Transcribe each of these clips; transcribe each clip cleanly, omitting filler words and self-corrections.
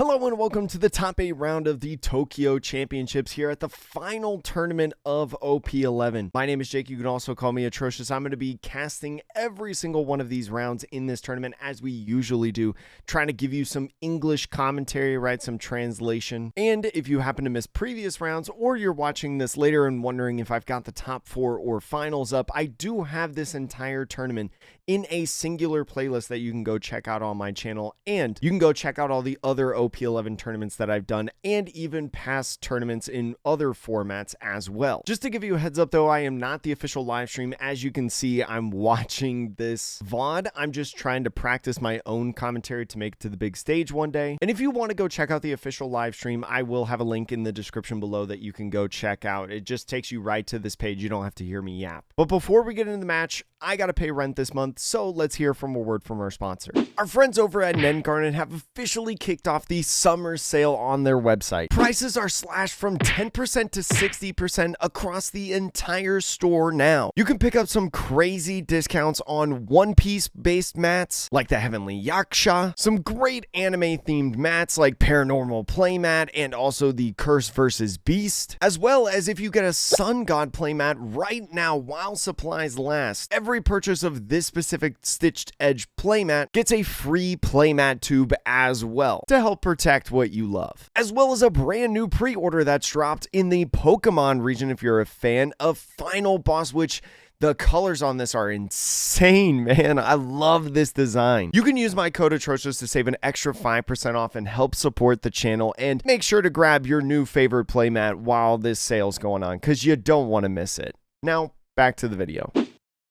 Hello and welcome to the top 8 round of the Tokyo Championships here at the final tournament of OP11. My name is Jake, you can also call me Atrocious. I'm going to be casting every single one of these rounds in this tournament as we usually do, trying to give you some English commentary, right, some translation. And if you happen to miss previous rounds or you're watching this later and wondering if I've got the top 4 or finals up, I do have this entire tournament in a singular playlist that you can go check out on my channel, and you can go check out all the other OP11 tournaments that I've done and even past tournaments in other formats as well. Just to give you a heads up though, I am not the official live stream. As you can see, I'm watching this VOD. I'm just trying to practice my own commentary to make it to the big stage one day. And if you want to go check out the official live stream, I will have a link in the description below that you can go check out. It just takes you right to this page. You don't have to hear me yap. But before we get into the match, I gotta pay rent this month, so let's hear from a word from our sponsor. Our friends over at Nen Garden have officially kicked off the summer sale on their website. Prices are slashed from 10% to 60% across the entire store now. You can pick up some crazy discounts on One Piece based mats like the Heavenly Yaksha, some great anime themed mats like Paranormal Playmat and also the Curse vs. Beast, as well as if you get a Sun God playmat right now while supplies last. Every purchase of this specific stitched edge playmat gets a free playmat tube as well to help protect what you love, as well as a brand new pre-order that's dropped in the Pokemon region if you're a fan of Final Boss, which the colors on this are insane, man. I love this design. You can use my code Atrocious to save an extra 5% off and help support the channel, and make sure to grab your new favorite playmat while this sale's going on because you don't want to miss it. Now back to the video.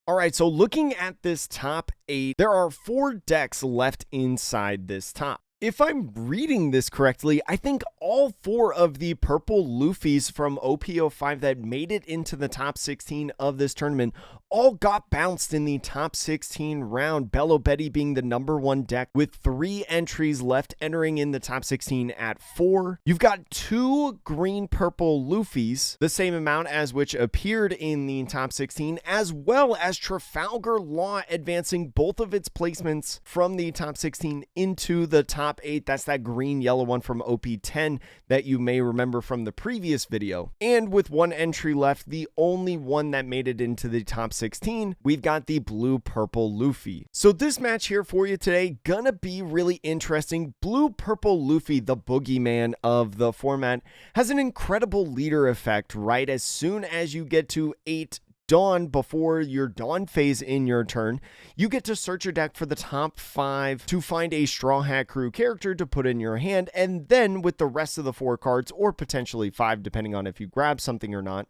All right, so looking at this top 8, there are 4 decks left inside this top. If I'm reading this correctly, I think all 4 of the purple Luffys from OP05 that made it into the top 16 of this tournament all got bounced in the top 16 round, Bello Betty being the #1 deck with 3 entries left entering in the top 16 at 4. You've got 2 green-purple Luffys, the same amount as which appeared in the top 16, as well as Trafalgar Law advancing both of its placements from the top 16 into the top 8. That's that green-yellow one from OP10 that you may remember from the previous video. And with 1 entry left, the only one that made it into the top 16, we've got the blue-purple Luffy. So this match here for you today, gonna be really interesting. Blue-purple Luffy, the boogeyman of the format, has an incredible leader effect, right? As soon as you get to 8 Dawn, before your Dawn phase in your turn, you get to search your deck for the top 5 to find a Straw Hat Crew character to put in your hand, and then with the rest of the 4 cards, or potentially 5 depending on if you grab something or not,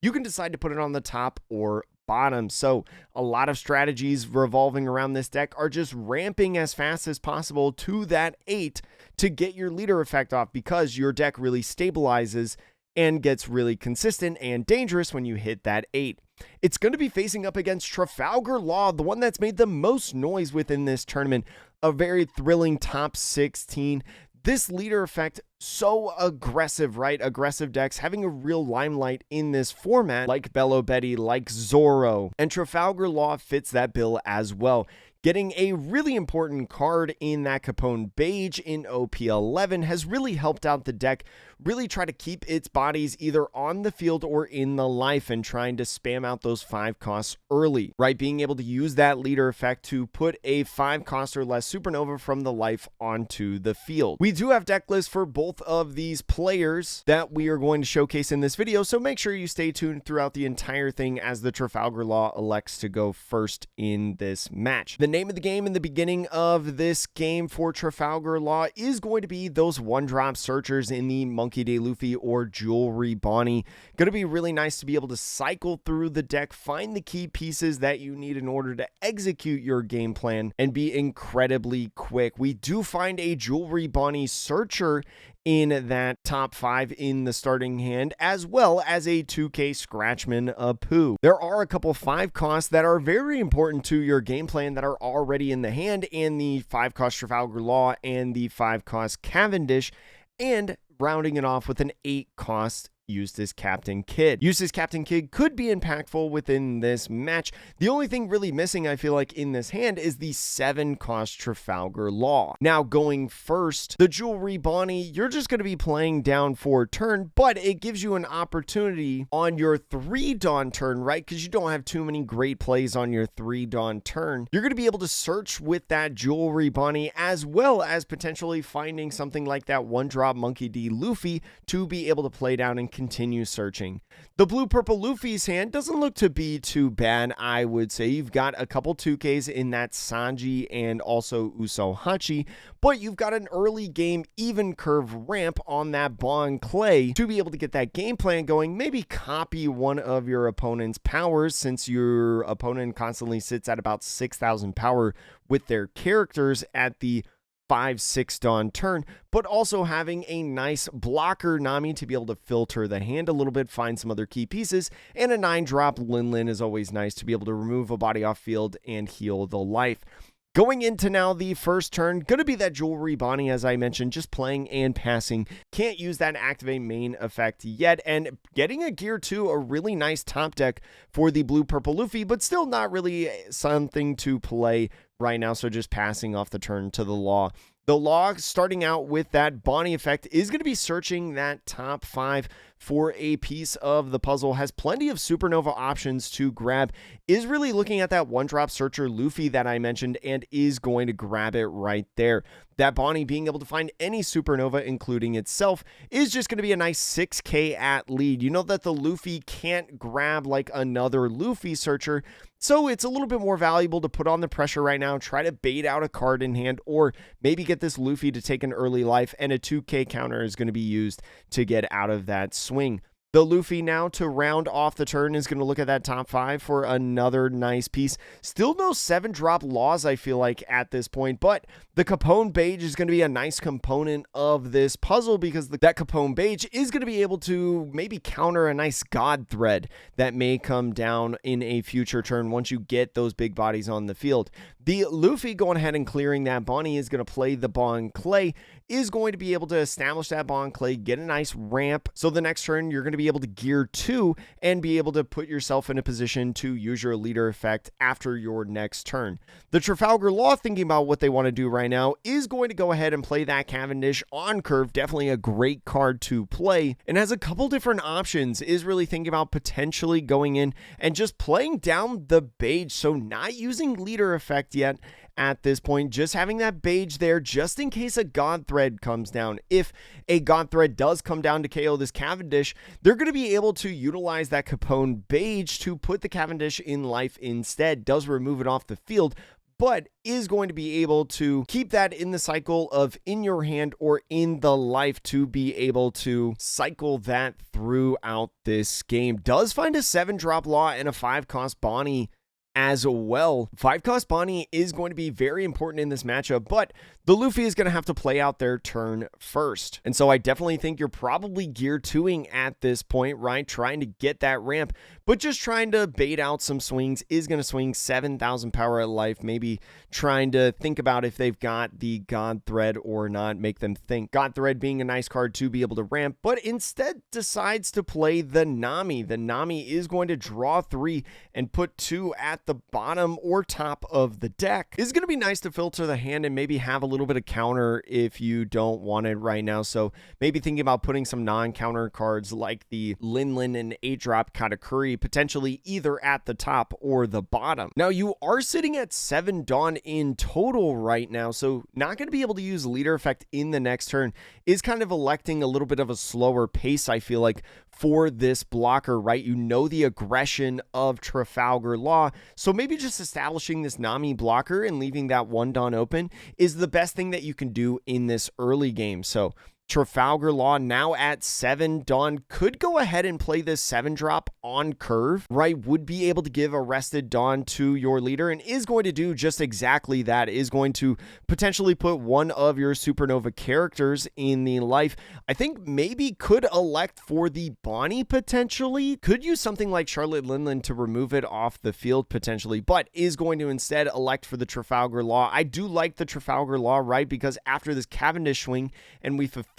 you can decide to put it on the top or bottom. So a lot of strategies revolving around this deck are just ramping as fast as possible to that 8 to get your leader effect off, because your deck really stabilizes and gets really consistent and dangerous when you hit that 8. It's going to be facing up against Trafalgar Law, the one that's made the most noise within this tournament, a very thrilling top 16. This leader effect, so aggressive, right? Aggressive decks having a real limelight in this format, like Bello Betty, like Zoro, and Trafalgar Law fits that bill as well. Getting a really important card in that Capone Beige in OP11 has really helped out the deck really try to keep its bodies either on the field or in the life, and trying to spam out those 5 costs early, right? Being able to use that leader effect to put a 5 cost or less supernova from the life onto the field. We do have deck lists for both of these players that we are going to showcase in this video, so make sure you stay tuned throughout the entire thing as the Trafalgar Law elects to go first in this match. The name of the game in the beginning of this game for Trafalgar Law is going to be those 1-drop searchers in the Monkey.D.Luffy or Jewelry Bonnie. Going to be really nice to be able to cycle through the deck, find the key pieces that you need in order to execute your game plan, and be incredibly quick. We do find a Jewelry Bonnie searcher in that top 5 in the starting hand, as well as a 2K Scratchman Apu. There are a couple 5 costs that are very important to your game plan that are already in the hand, and the 5 cost Trafalgar Law and the 5 cost Cavendish, and rounding it off with an 8 cost Eustace Captain Kidd. Eustace Captain Kidd could be impactful within this match. The only thing really missing, I feel like, in this hand is the 7-cost Trafalgar Law. Now, going first, the Jewelry Bonnie, you're just going to be playing down for turn, but it gives you an opportunity on your 3-Dawn turn, right? Because you don't have too many great plays on your 3-Dawn turn. You're going to be able to search with that Jewelry Bonnie, as well as potentially finding something like that 1-drop Monkey.D.Luffy to be able to play down and continue searching. The blue-purple Luffy's hand doesn't look to be too bad, I would say. You've got a couple 2Ks in that Sanji and also Usohachi, but you've got an early game even curve ramp on that Bon Clay to be able to get that game plan going. Maybe copy one of your opponent's powers, since your opponent constantly sits at about 6,000 power with their characters at the 5-6 Dawn turn, but also having a nice blocker Nami to be able to filter the hand a little bit, find some other key pieces, and a 9-drop Lin is always nice to be able to remove a body off field and heal the life. Going into now the first turn, going to be that Jewelry Bonnie, as I mentioned, just playing and passing. Can't use that activate main effect yet, and getting a Gear 2, a really nice top deck for the blue-purple Luffy, but still not really something to play right now, so just passing off the turn to the Law. The Law, starting out with that Bonnie effect, is going to be searching that top 5 for a piece of the puzzle, has plenty of supernova options to grab, is really looking at that 1-drop searcher Luffy that I mentioned, and is going to grab it right there. That Bonnie being able to find any supernova, including itself, is just going to be a nice 6k at lead. You know that the Luffy can't grab like another Luffy searcher, so it's a little bit more valuable to put on the pressure right now, try to bait out a card in hand, or maybe get this Luffy to take an early life, and a 2k counter is going to be used to get out of that swing. The Luffy now, to round off the turn, is going to look at that top 5 for another nice piece. Still no 7-drop Laws, I feel like, at this point, but the Capone Beige is going to be a nice component of this puzzle, because that Capone Beige is going to be able to maybe counter a nice God Thread that may come down in a future turn once you get those big bodies on the field. The Luffy going ahead and clearing that Bonnie is going to play the Bon Clay, is going to be able to establish that Bon Clay, get a nice ramp, so the next turn you're going to be able to Gear 2 and be able to put yourself in a position to use your leader effect after your next turn. The Trafalgar Law, thinking about what they want to do right now, is going to go ahead and play that Cavendish on curve, definitely a great card to play, and has a couple different options, is really thinking about potentially going in and just playing down the Beige, so not using leader effect yet at this point, just having that Beige there just in case a God Thread comes down. If a God Thread does come down to KO this Cavendish, they're going to be able to utilize that Capone Beige to put the Cavendish in life instead. Does remove it off the field, but is going to be able to keep that in the cycle of in your hand or in the life to be able to cycle that throughout this game. Does find a 7-drop Law and a 5-cost Bonnie as well. 5-cost Bonnie is going to be very important in this matchup, but the Luffy is going to have to play out their turn first. And so I definitely think you're probably Gear 2ing at this point, right? Trying to get that ramp, but just trying to bait out some swings. Is going to swing 7,000 power at life, maybe trying to think about if they've got the God Thread or not, make them think. God Thread being a nice card to be able to ramp, but instead decides to play the Nami. The Nami is going to draw 3 and put 2 at the bottom or top of the deck. Is going to be nice to filter the hand and maybe have a little bit of counter if you don't want it right now. So maybe thinking about putting some non-counter cards like the Lin and 8-drop Katakuri potentially either at the top or the bottom. Now you are sitting at 7 Dawn in total right now, so not going to be able to use leader effect in the next turn. Is kind of electing a little bit of a slower pace, I feel like, for this blocker, right? You know the aggression of Trafalgar Law, so maybe just establishing this Nami blocker and leaving that 1 Dawn open is the best thing that you can do in this early game. So Trafalgar Law now at 7 Dawn could go ahead and play this 7-drop on curve, right? Would be able to give Arrested Dawn to your leader and is going to do just exactly that. Is going to potentially put one of your supernova characters in the life. I think maybe could elect for the Bonnie potentially. Could use something like Charlotte Linland to remove it off the field potentially, but is going to instead elect for the Trafalgar Law. I do like the Trafalgar Law, right? Because after this Cavendish swing and we fulfill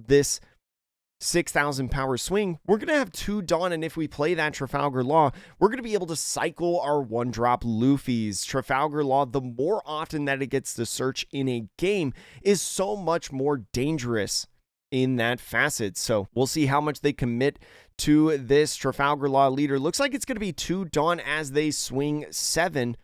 this 6,000 power swing, we're going to have 2 Dawn, and if we play that Trafalgar Law, we're going to be able to cycle our 1-drop Luffys. Trafalgar Law, the more often that it gets to search in a game, is so much more dangerous in that facet. So we'll see how much they commit to this Trafalgar Law leader. Looks like it's going to be 2 Dawn as they swing 7.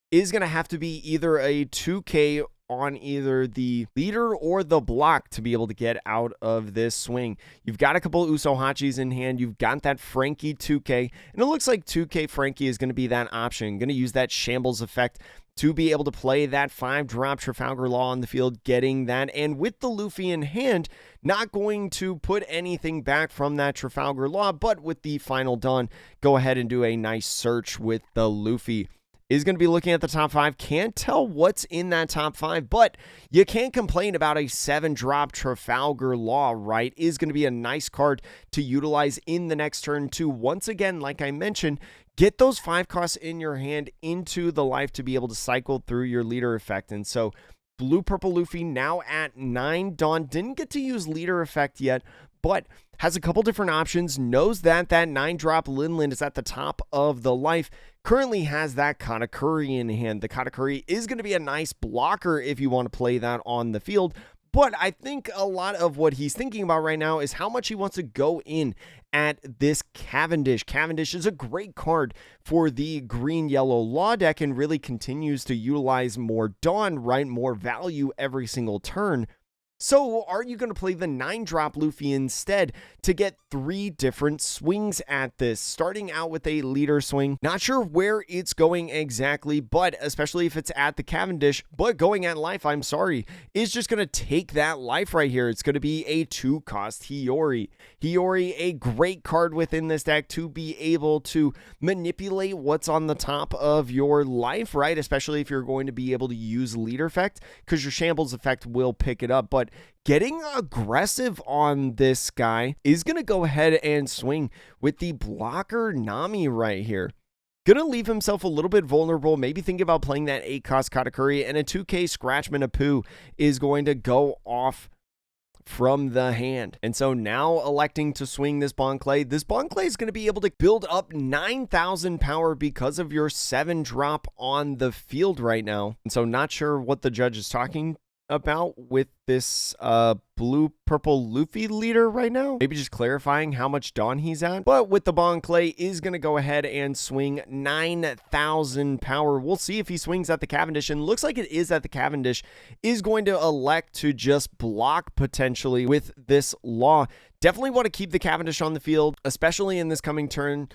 Is going to have to be either a 2K on either the leader or the block to be able to get out of this swing. You've got a couple Usohachis in hand. You've got that Frankie 2K, and it looks like 2K Frankie is going to be that option. Going to use that shambles effect to be able to play that 5-drop Trafalgar Law on the field, getting that, and with the Luffy in hand, not going to put anything back from that Trafalgar Law, but with the final Dawn, go ahead and do a nice search with the Luffy. Is going to be looking at the top 5. Can't tell what's in that top 5, but you can't complain about a 7-drop Trafalgar Law, right? Is going to be a nice card to utilize in the next turn to, once again, like I mentioned, get those 5 costs in your hand into the life to be able to cycle through your leader effect. And so Blue Purple Luffy now at 9 Dawn. Didn't get to use leader effect yet, but has a couple different options. Knows that that 9-drop Linlin is at the top of the life. Currently has that Katakuri in hand. The Katakuri is going to be a nice blocker if you want to play that on the field. But I think a lot of what he's thinking about right now is how much he wants to go in at this Cavendish. Cavendish is a great card for the green-yellow Law deck and really continues to utilize more Dawn, right? More value every single turn. So are you going to play the 9-drop Luffy instead to get 3 different swings at this? Starting out with a leader swing. Not sure where it's going exactly, but especially if it's at the Cavendish, but going at life, I'm sorry, is just going to take that life right here. It's going to be a 2-cost Hiyori. Hiyori, a great card within this deck to be able to manipulate what's on the top of your life, right? Especially if you're going to be able to use leader effect, because your shambles effect will pick it up. But getting aggressive on this guy is going to go ahead and swing with the blocker Nami right here. Going to leave himself a little bit vulnerable, maybe think about playing that 8-cost Katakuri, and a 2K Scratchman Apu is going to go off from the hand. And so now electing to swing this Bon Clay. This Bon Clay is going to be able to build up 9,000 power because of your 7-drop on the field right now. And so not sure what the judge is talking about with this Blue Purple Luffy leader right now. Maybe just clarifying how much Dawn he's at. But with the Bon Clay is going to go ahead and swing 9,000 power. We'll see if he swings at the Cavendish, and looks like it is at the Cavendish. Is going to elect to just block potentially with this Law. Definitely want to keep the Cavendish on the field, especially in this coming turn,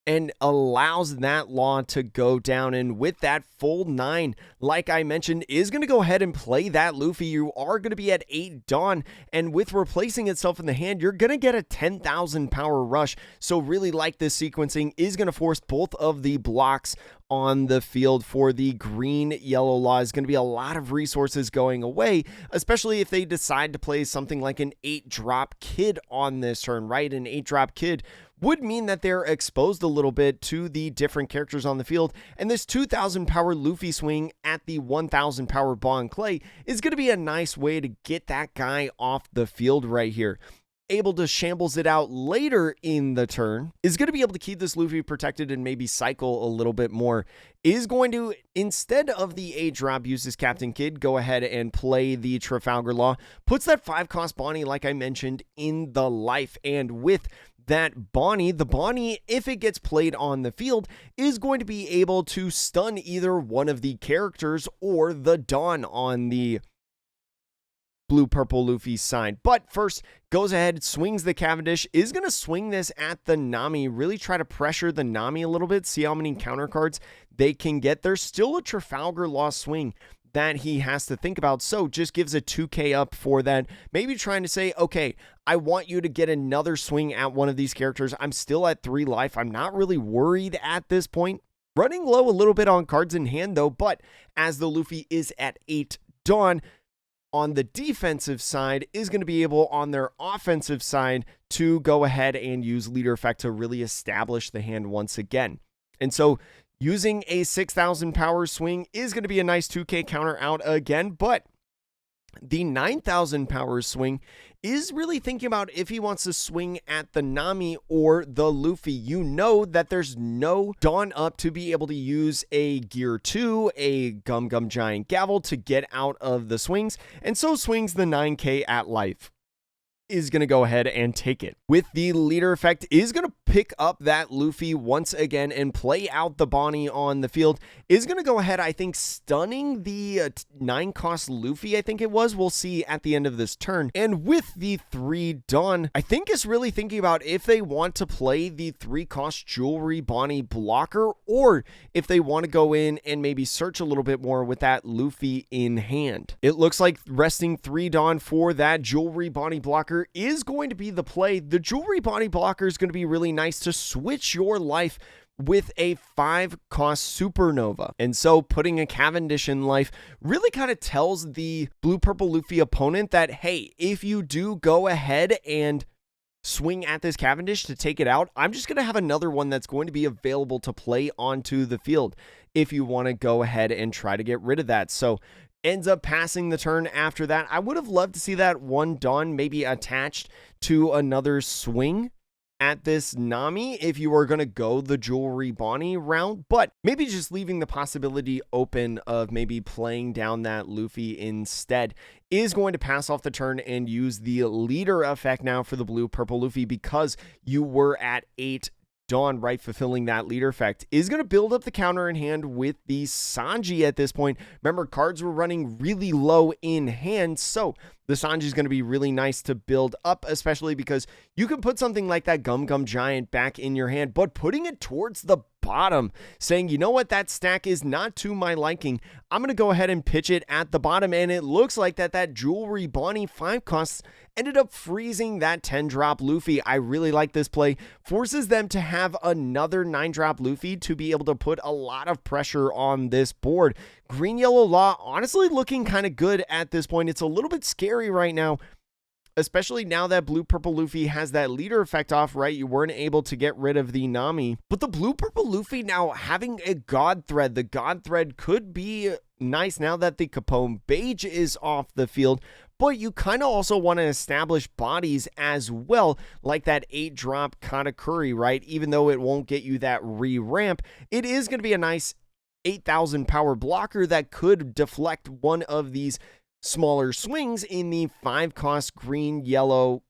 and allows that Law to go down. And with that full 9, like I mentioned, is going to go ahead and play that Luffy. You are going to be at 8 Dawn, and with replacing itself in the hand, you're going to get a 10,000 power rush. So really like this sequencing. Is going to force both of the blocks on the field for the green-yellow Law. Is going to be a lot of resources going away, especially if they decide to play something like an 8-drop Kid on this turn, right? An 8-drop Kid would mean that they're exposed a little bit to the different characters on the field, and this 2,000 power Luffy swing at the 1,000 power Bon Clay is going to be a nice way to get that guy off the field right here. Able to shambles it out later in the turn, is going to be able to keep this Luffy protected and maybe cycle a little bit more. Is going to, instead of the 8-drop, use this Captain Kid, go ahead and play the Trafalgar Law. Puts that 5-cost Bonnie, like I mentioned, in the life, and with that Bonnie, the Bonnie, if it gets played on the field, is going to be able to stun either one of the characters or the Dawn on the Blue Purple Luffy side. But first, goes ahead, swings the Cavendish, is going to swing this at the Nami, really try to pressure the Nami a little bit, see how many counter cards they can get. There's still a Trafalgar Law swing that he has to think about, so just gives a 2K up for that. Maybe trying to say, okay, I want you to get another swing at one of these characters. I'm still at 3 life. I'm not really worried at this point. Running low a little bit on cards in hand though, but as the Luffy is at 8 Dawn, on the defensive side is going to be able on their offensive side to go ahead and use leader effect to really establish the hand once again. And so using a 6,000 power swing is going to be a nice 2K counter out again, but The 9,000 power swing is really thinking about if he wants to swing at the Nami or the Luffy. You know that there's no Dawn up to be able to use a Gear 2, a Gum Gum Giant Gavel to get out of the swings, and so swings the 9K at life. Is going to go ahead and take it. With the leader effect, is going to pick up that Luffy once again and play out the Bonnie on the field. Is going to go ahead, I think, stunning the 9-cost Luffy, I think it was. We'll see at the end of this turn. And with the 3 Dawn, I think is really thinking about if they want to play the 3-cost Jewelry Bonnie blocker, or if they want to go in and maybe search a little bit more with that Luffy in hand. It looks like resting 3 Dawn for that Jewelry Bonnie blocker is going to be the play. The Jewelry Bonnie blocker is going to be really nice to switch your life with a 5-cost Supernova. And so putting a Cavendish in life really kind of tells the Blue Purple Luffy opponent that, hey, if you do go ahead and swing at this Cavendish to take it out, I'm just going to have another one that's going to be available to play onto the field if you want to go ahead and try to get rid of that. So ends up passing the turn after that. I would have loved to see that 1 Dawn maybe attached to another swing at this Nami if you were going to go the Jewelry Bonnie route, but maybe just leaving the possibility open of maybe playing down that Luffy instead is going to pass off the turn and use the leader effect now for the Blue Purple Luffy, because you were at 8 Dawn, right, fulfilling that leader effect. Is going to build up the counter in hand with the Sanji at this point. Remember, cards were running really low in hand, so the Sanji is going to be really nice to build up, especially because you can put something like that Gum Gum Giant back in your hand, but putting it towards the bottom, saying, you know what, that stack is not to my liking. I'm going to go ahead and pitch it at the bottom, and it looks like that Jewelry Bonnie 5 costs ended up freezing that 10-drop Luffy. I really like this play. Forces them to have another 9-drop Luffy to be able to put a lot of pressure on this board. Green Yellow Law honestly looking kind of good at this point. It's a little bit scary right now, especially now that Blue Purple Luffy has that leader effect off, right? You weren't able to get rid of the Nami, but the Blue Purple Luffy now having a God Thread. The God Thread could be nice now that the Capone Beige is off the field, but you kind of also want to establish bodies as well, like that 8-drop Katakuri, right? Even though it won't get you that re-ramp, it is going to be a nice 8,000 power blocker that could deflect one of these smaller swings in the 5-cost Green Yellow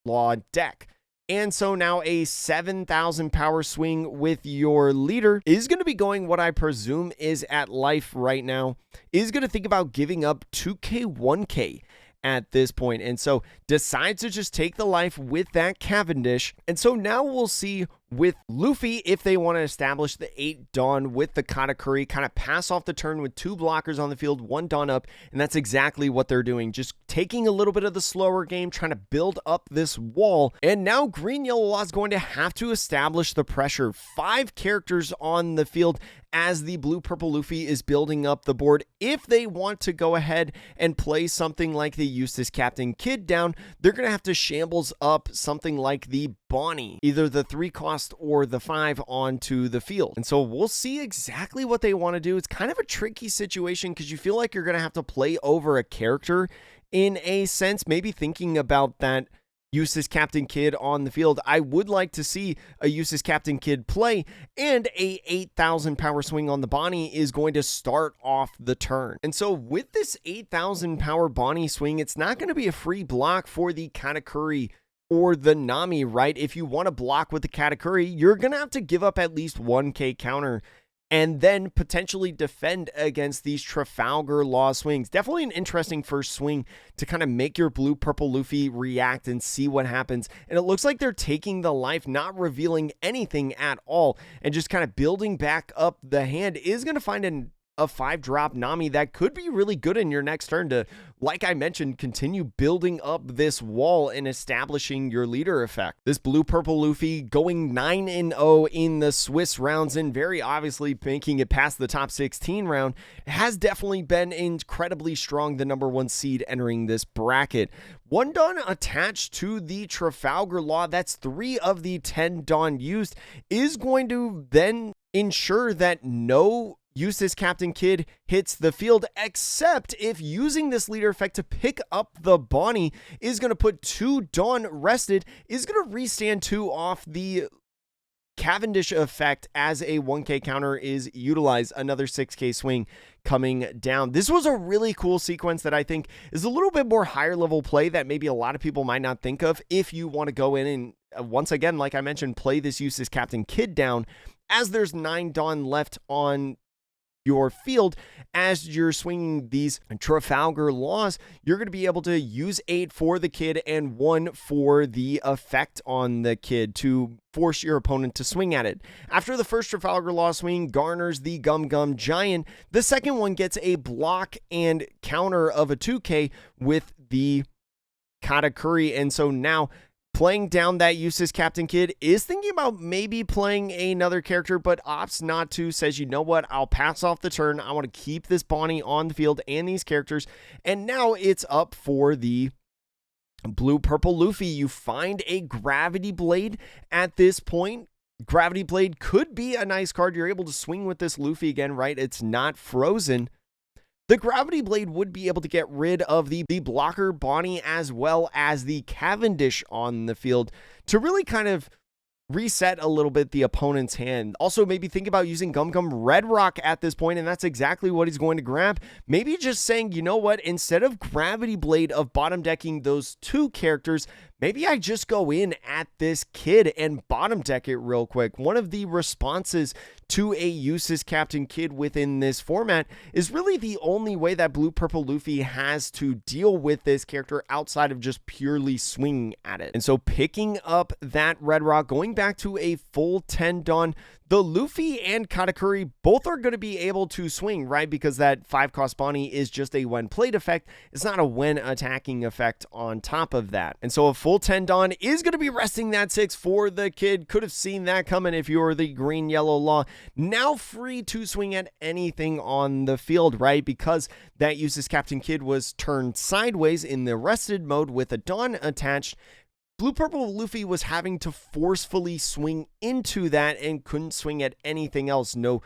Law deck. And so now a 7,000 power swing with your leader is going to be going what I presume is at life right now, is going to think about giving up 2K, 1K at this point. And so decides to just take the life with that Cavendish. And so now we'll see with Luffy if they want to establish the 8 Dawn with the Katakuri, kind of pass off the turn with 2 blockers on the field, 1 Dawn up, and that's exactly what they're doing. Just taking a little bit of the slower game, trying to build up this wall. And now Green Yellow Law is going to have to establish the pressure. 5 characters on the field as the Blue Purple Luffy is building up the board. If they want to go ahead and play something like the Eustace Captain Kid down, they're going to have to shambles up something like the Bonnie, either the 3-cost or the 5 onto the field. And so we'll see exactly what they want to do. It's kind of a tricky situation because you feel like you're going to have to play over a character in a sense, maybe thinking about that Eustace Captain Kid on the field. I would like to see a Eustace Captain Kid play, and a 8,000 power swing on the Bonnie is going to start off the turn. And so with this 8,000 power Bonnie swing, it's not going to be a free block for the Katakuri or the Nami, right? If you want to block with the Katakuri, you're going to have to give up at least 1K counter and then potentially defend against these Trafalgar Law swings. Definitely an interesting first swing to kind of make your Blue Purple Luffy react and see what happens. And it looks like they're taking the life, not revealing anything at all, and just kind of building back up the hand. Is going to find a 5-drop Nami that could be really good in your next turn to, like I mentioned, continue building up this wall and establishing your leader effect. This Blue Purple Luffy going 9-0 in the Swiss rounds and very obviously making it past the top 16 round has definitely been incredibly strong, the number 1 seed entering this bracket. 1 Dawn attached to the Trafalgar Law, that's 3 of the 10 Dawn used, is going to then ensure that no Eustace Captain Kidd hits the field, except if using this leader effect to pick up the Bonnie is going to put 2 Dawn rested, is going to restand 2 off the Cavendish effect as a 1k counter is utilized. Another 6k swing coming down. This was a really cool sequence that I think is a little bit more higher level play that maybe a lot of people might not think of if you want to go in and once again, like I mentioned, play this Eustace Captain Kidd down as there's 9 Dawn left on your field. As you're swinging these Trafalgar laws, you're going to be able to use 8 for the Kid and 1 for the effect on the Kid to force your opponent to swing at it. After the first Trafalgar law swing garners the Gum Gum Giant, the second one gets a block and counter of a 2k with the Katakuri, and so now playing down that Eustace Captain Kidd is thinking about maybe playing another character, but opts not to, says, you know what, I'll pass off the turn. I want to keep this Bonnie on the field and these characters. And now it's up for the blue-purple Luffy. You find a Gravity Blade at this point. Gravity Blade could be a nice card. You're able to swing with this Luffy again, right? It's not frozen. The Gravity Blade would be able to get rid of the blocker Bonnie as well as the Cavendish on the field to really kind of reset a little bit the opponent's hand. Also, maybe think about using Gum Gum Red Rock at this point, and that's exactly what he's going to grab. Maybe just saying, you know what, instead of Gravity Blade of bottom decking those 2 characters, maybe I just go in at this Kid and bottom deck it real quick. One of the responses to a Eustace Captain Kidd within this format is really the only way that blue-purple Luffy has to deal with this character outside of just purely swinging at it. And so picking up that Red Rock, going back to a full 10 Dawn, the Luffy and Katakuri both are going to be able to swing, right? Because that 5-cost Bonnie is just a when played effect. It's not a when attacking effect on top of that. And so a full 10 Dawn is going to be resting that 6 for the Kid. Could have seen that coming if you're the green-yellow law. Now free to swing at anything on the field, right? Because that Eustace Captain Kidd was turned sideways in the rested mode with a Dawn attached. Blue-purple Luffy was having to forcefully swing into that and couldn't swing at anything else. No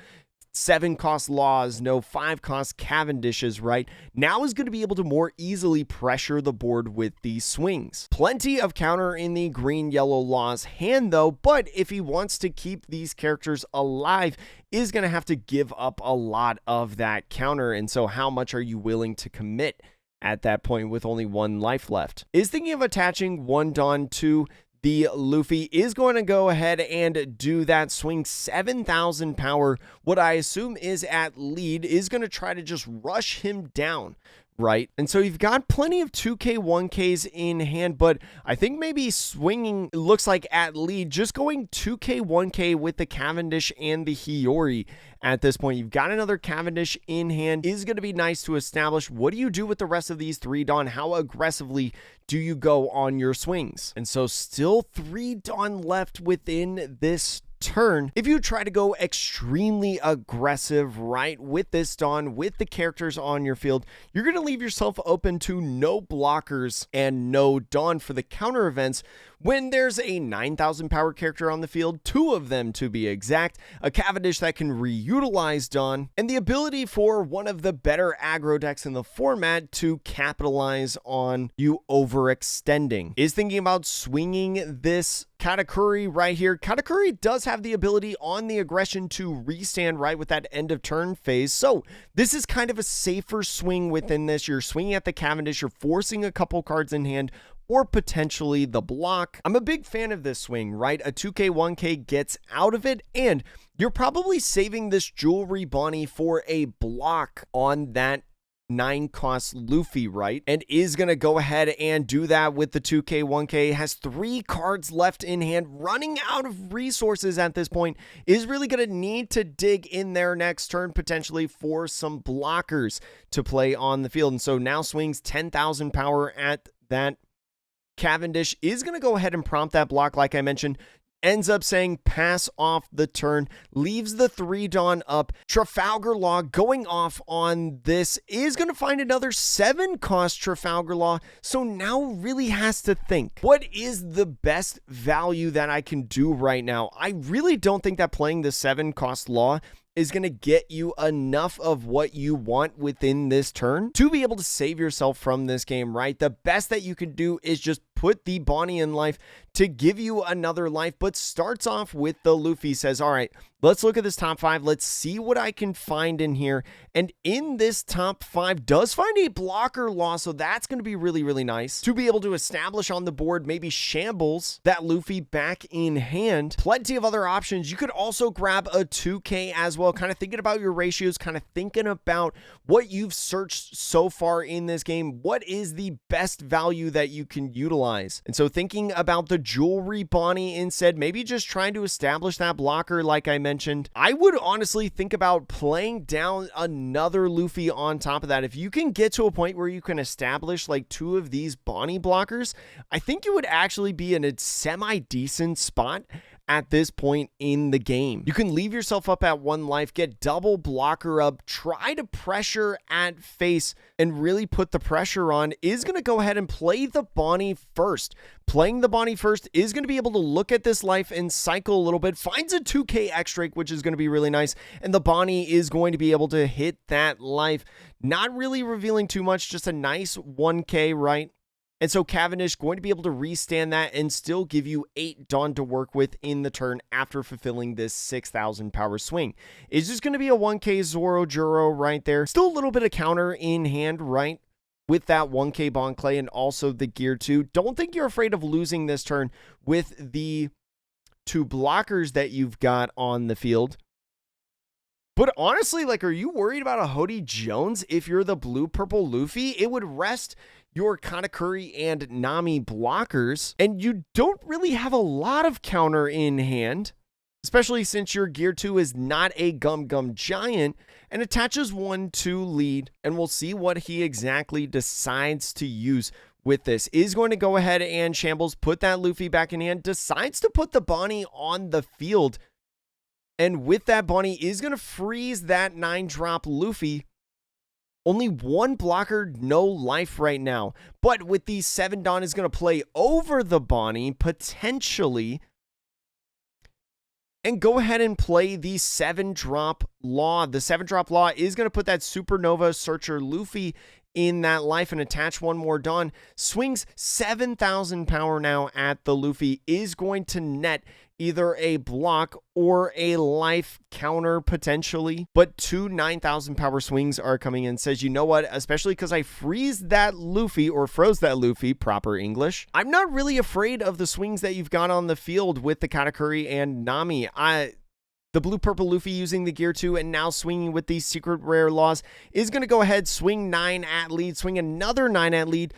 7-cost laws, no 5-cost Cavendishes, right? Now is going to be able to more easily pressure the board with these swings. Plenty of counter in the green-yellow law's hand, though, but if he wants to keep these characters alive, is going to have to give up a lot of that counter. And so how much are you willing to commit at that point with only 1 life left? Is thinking of attaching 1 Dawn to the Luffy, is going to go ahead and do that swing. 7,000 power, what I assume is at lead, is going to try to just rush him down, right? And so you've got plenty of 2k 1ks in hand, but I think maybe swinging, it looks like at lead, just going 2k 1k with the Cavendish and the Hiyori. At this point, you've got another Cavendish in hand. Is going to be nice to establish. What do you do with the rest of these 3 Dawn? How aggressively do you go on your swings? And so still 3 Dawn left within this turn. If you try to go extremely aggressive, right, with this Dawn, with the characters on your field, you're going to leave yourself open to no blockers and no Dawn for the counter events when there's a 9,000 power character on the field, 2 of them to be exact, a Cavendish that can reutilize Dawn, and the ability for one of the better aggro decks in the format to capitalize on you overextending. Is thinking about swinging this Katakuri right here. Katakuri does have the ability on the aggression to restand right with that end of turn phase, so this is kind of a safer swing within this. You're swinging at the Cavendish, you're forcing a couple cards in hand, or potentially the block. I'm a big fan of this swing, right? A 2k 1k gets out of it, and you're probably saving this Jewelry Bonnie for a block on that 9-cost Luffy, right? And is going to go ahead and do that with the 2k 1k. Has 3 cards left in hand, running out of resources at this point. Is really going to need to dig in there next turn potentially for some blockers to play on the field. And so now swings 10,000 power at that Cavendish. Is going to go ahead and prompt that block like I mentioned. Ends up saying pass off the turn, leaves the 3 Dawn up. Trafalgar Law going off on this, is going to find another 7-cost Trafalgar Law, so now really has to think, what is the best value that I can do right now? I really don't think that playing the 7-cost Law is going to get you enough of what you want within this turn to be able to save yourself from this game, right? The best that you can do is just put the Bonnie in life to give you another life, but starts off with the Luffy, says, all right, let's look at this top 5. Let's see what I can find in here. And in this top 5 does find a blocker law, so that's going to be really, really nice to be able to establish on the board, maybe shambles that Luffy back in hand. Plenty of other options. You could also grab a 2K as well, kind of thinking about your ratios, kind of thinking about what you've searched so far in this game. What is the best value that you can utilize? And so thinking about the jewelry Bonnie instead, maybe just trying to establish that blocker like I mentioned. I would honestly think about playing down another Luffy on top of that. If you can get to a point where you can establish like 2 of these Bonnie blockers, I think you would actually be in a semi-decent spot at this point in the game. You can leave yourself up at 1 life, get double blocker up, try to pressure at face, and really put the pressure on. Is going to go ahead and play the Bonnie first. Playing the Bonnie first is going to be able to look at this life and cycle a little bit, finds a 2K X-Drake, which is going to be really nice, and the Bonnie is going to be able to hit that life. Not really revealing too much, just a nice 1K, right? And so Cavendish going to be able to restand that and still give you 8 Dawn to work with in the turn after fulfilling this 6,000 power swing. It's just going to be a 1K Zoro Juro right there. Still a little bit of counter in hand, right? With that 1K Bon Clay and also the Gear 2. Don't think you're afraid of losing this turn with the 2 blockers that you've got on the field. But honestly, like, are you worried about a Hody Jones if you're the blue-purple Luffy? It would rest your Katakuri and Nami blockers, and you don't really have a lot of counter in hand, especially since your Gear 2 is not a Gum Gum Giant and attaches 1-2 lead, and we'll see what he exactly decides to use with this. Is going to go ahead and shambles, put that Luffy back in hand, decides to put the Bonnie on the field, and with that Bonnie is going to freeze that 9-drop Luffy. Only 1 blocker, no life right now. But with the 7 Dawn is going to play over the Bonnie, potentially, and go ahead and play the 7-drop law. The 7-drop law is going to put that Supernova Searcher Luffy in that life and attach 1 more Dawn. Swings 7,000 power now at the Luffy. Is going to net either a block or a life counter potentially, but 2 9,000 power swings are coming in. Says, you know what, especially because I froze that Luffy, proper English, I'm not really afraid of the swings that you've got on the field with the Katakuri and Nami. The blue-purple Luffy using the Gear 2 and now swinging with these secret rare laws is going to go ahead, swing 9 at lead, swing another 9 at lead.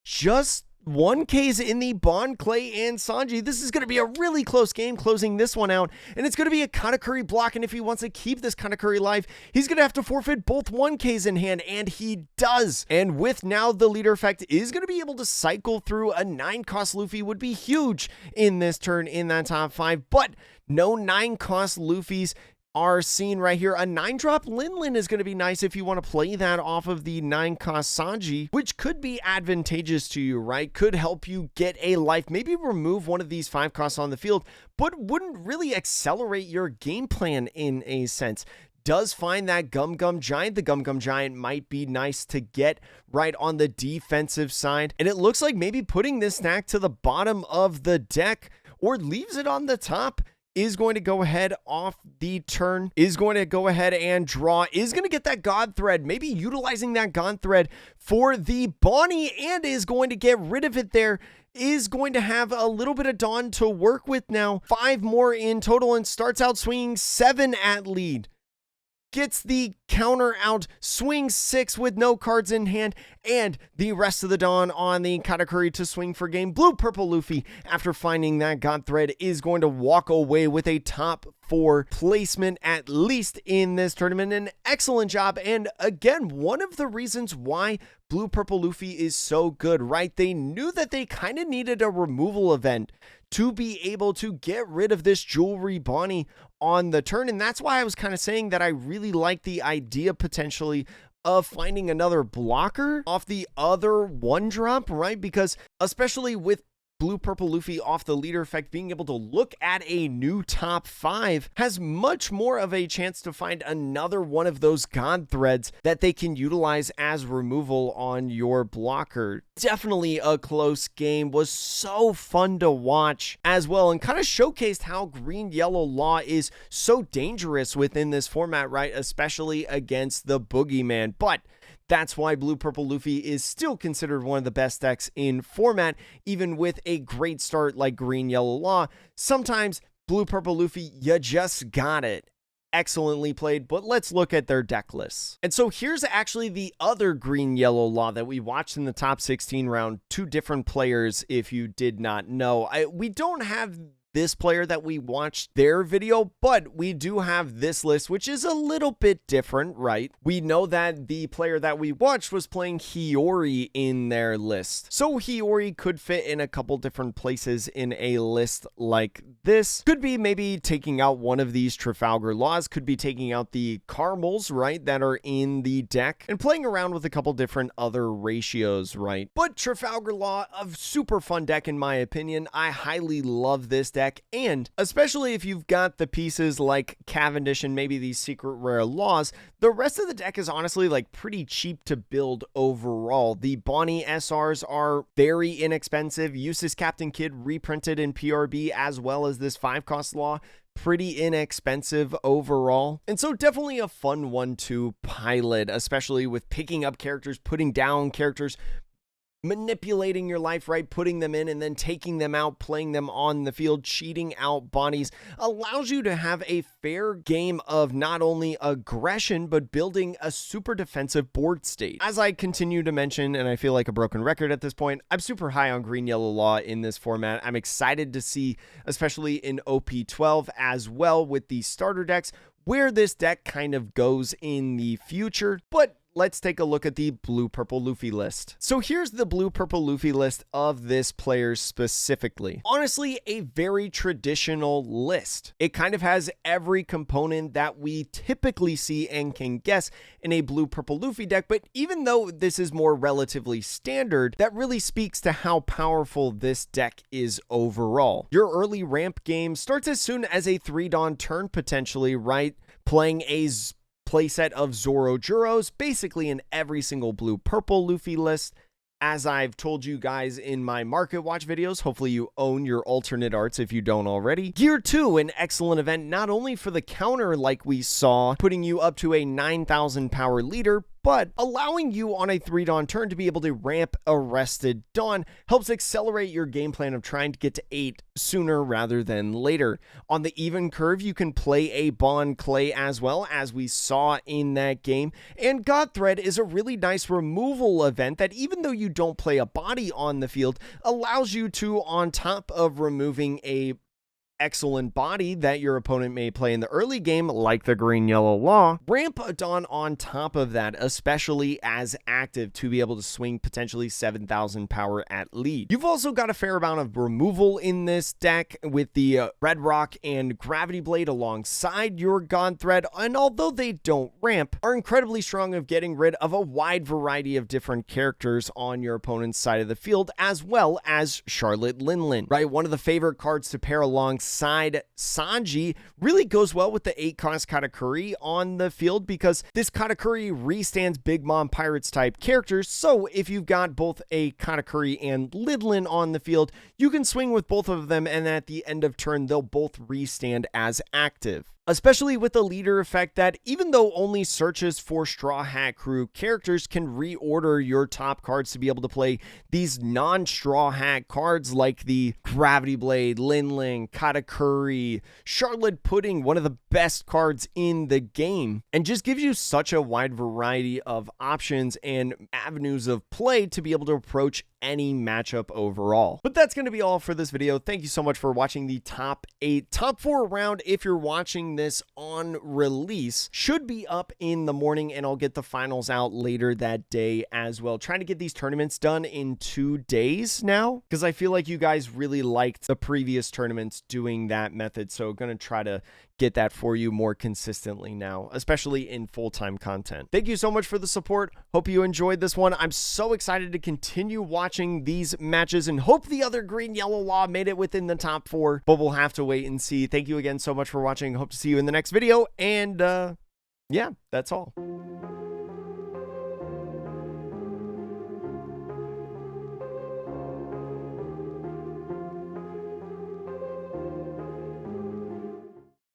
Just 1Ks in the Bon Clay and Sanji. This is going to be a really close game, closing this one out, and it's going to be a Katakuri block, and if he wants to keep this Katakuri alive, he's going to have to forfeit both 1Ks in hand, and he does. And with now the leader effect, is going to be able to cycle through a 9-cost Luffy would be huge in this turn in that top 5, but no 9-cost Luffys are seen right here. A 9-drop Lin is going to be nice if you want to play that off of the 9-cost Sanji, which could be advantageous to you, right? Could help you get a life, maybe remove one of these 5 costs on the field, but wouldn't really accelerate your game plan in a sense. Does find that Gum Gum Giant. The Gum Gum Giant might be nice to get right on the defensive side, and it looks like maybe putting this stack to the bottom of the deck or leaves it on the top is going to go ahead off the turn, is going to go ahead and draw, is going to get that God Thread, maybe utilizing that God Thread for the Bonnie, and is going to get rid of it there, is going to have a little bit of Dawn to work with now. 5 more in total and starts out swinging 7 at lead. Gets the counter out, swings 6 with no cards in hand, and the rest of the Dawn on the Katakuri to swing for game. Blue-purple Luffy, after finding that God Thread, is going to walk away with a top 4 placement, at least in this tournament. An excellent job, and again, one of the reasons why Blue-purple Luffy is so good, right? They knew that they kind of needed a removal event to be able to get rid of this jewelry Bonnie on the turn, and that's why I was kind of saying that I really like the idea potentially of finding another blocker off the other 1-drop, right? Because especially with Blue Purple Luffy off the leader effect, being able to look at a new top 5 has much more of a chance to find another one of those God threads that they can utilize as removal on your blocker. Definitely a close game, was so fun to watch as well, and kind of showcased how Green Yellow Law is so dangerous within this format, right? Especially against the Boogeyman. But that's why Blue Purple Luffy is still considered one of the best decks in format, even with a great start like Green Yellow Law. Sometimes Blue Purple Luffy, you just got it. Excellently played, but let's look at their deck lists. And so here's actually the other Green Yellow Law that we watched in the top 16 round. Two different players, if you did not know. We don't have this player that we watched their video, but we do have this list, which is a little bit different, right? We know that the player that we watched was playing Hiyori in their list. So Hiyori could fit in a couple different places in a list like this. Could be maybe taking out one of these Trafalgar Laws, could be taking out the caramels, right, that are in the deck, and playing around with a couple different other ratios, right? But Trafalgar Law, a super fun deck in my opinion. I highly love this deck, and especially if you've got the pieces like Cavendish and maybe these secret rare laws, the rest of the deck is honestly like pretty cheap to build overall. The Bonnie SRs are very inexpensive. Eustace Captain Kidd reprinted in PRB, as well as this 5-cost law, pretty inexpensive overall. And so definitely a fun one to pilot, especially with picking up characters, putting down characters, manipulating your life, right? Putting them in and then taking them out, playing them on the field, cheating out Bonnies, allows you to have a fair game of not only aggression, but building a super defensive board state. As I continue to mention, and I feel like a broken record at this point, I'm super high on Green Yellow Law in this format. I'm excited to see, especially in OP12 as well with the starter decks, where this deck kind of goes in the future. But let's take a look at the Blue Purple Luffy list. So here's the Blue Purple Luffy list of this player specifically. Honestly, a very traditional list. It kind of has every component that we typically see and can guess in a Blue Purple Luffy deck, but even though this is more relatively standard, that really speaks to how powerful this deck is overall. Your early ramp game starts as soon as a 3-Dawn turn potentially, right? Playing a playset of Zoro Juros, basically in every single Blue Purple Luffy list. As I've told you guys in my Market Watch videos, hopefully you own your alternate arts if you don't already. Gear 2, an excellent event, not only for the counter like we saw, putting you up to a 9,000 power leader, but allowing you on a 3-Dawn turn to be able to ramp Arrested Dawn helps accelerate your game plan of trying to get to 8 sooner rather than later. On the even curve, you can play a Bond Clay as well, as we saw in that game. And God Thread is a really nice removal event that, even though you don't play a body on the field, allows you to, on top of removing a excellent body that your opponent may play in the early game, like the Green Yellow Law, ramp a Dawn on top of that, especially as active, to be able to swing potentially 7,000 power at lead. You've also got a fair amount of removal in this deck with the Red Rock and Gravity Blade alongside your God Thread, and although they don't ramp, are incredibly strong of getting rid of a wide variety of different characters on your opponent's side of the field, as well as Charlotte Linlin, right? One of the favorite cards to pair alongside Sanji really goes well with the 8-cost Katakuri on the field, because this Katakuri restands Big Mom Pirates type characters. So if you've got both a Katakuri and Lidlin on the field, you can swing with both of them, and at the end of turn, they'll both restand as active. Especially with the leader effect that, even though only searches for Straw Hat Crew characters, can reorder your top cards to be able to play these non-Straw Hat cards like the Gravity Blade, Linling, Katakuri, Charlotte Pudding, one of the best cards in the game, and just gives you such a wide variety of options and avenues of play to be able to approach any matchup overall. But that's going to be all for this video. Thank you so much for watching the top 4 round. If you're watching this on release, should be up in the morning, and I'll get the finals out later that day as well. Trying to get these tournaments done in 2 days now, because I feel like you guys really liked the previous tournaments doing that method. So gonna try to get that for you more consistently now, especially in full-time content. Thank you so much for the support. Hope you enjoyed this one. I'm so excited to continue watching these matches and hope the other green yellow law made it within the top 4, but we'll have to wait and see. Thank you again so much for watching. Hope to see you in the next video, and yeah, that's all.